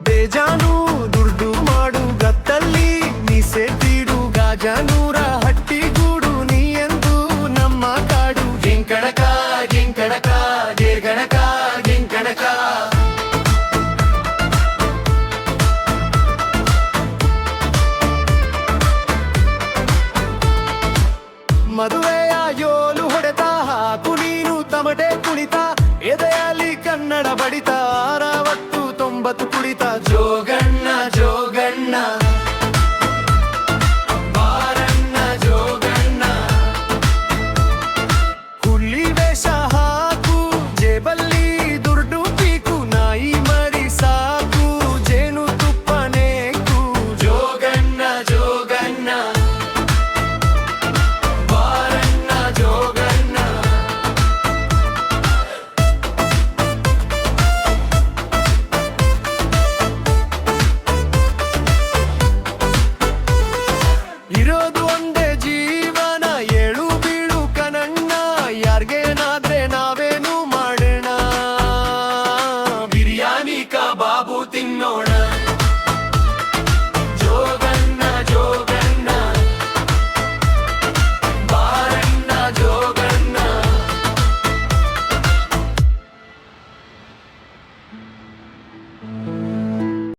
ಬೇಜಾನು ದುಡ್ಡು ಮಾಡು ಗತ್ತಲ್ಲಿ ಮೀಸೆ ತೀಡು ಗಾಜನೂರ ಹಟ್ಟಿ ಗೂಡು ನೀ ಎಂದು ನಮ್ಮ ಕಾಡು ಗಿಂಕಣಕ ಗಿಂಕಣಕ ಗಿರ್ಗಣಕ ಗಿಂಕಣಕ ಮದುವೆಯ ಯೋಲು ಹೊಡೆತ ಹಾಕು ನೀನು ತಮಟೆ ಕುಣಿತ ಎದೆಯಲ್ಲಿ ಕನ್ನಡ ಬಡಿತ 60-90 ಕುಳಿತ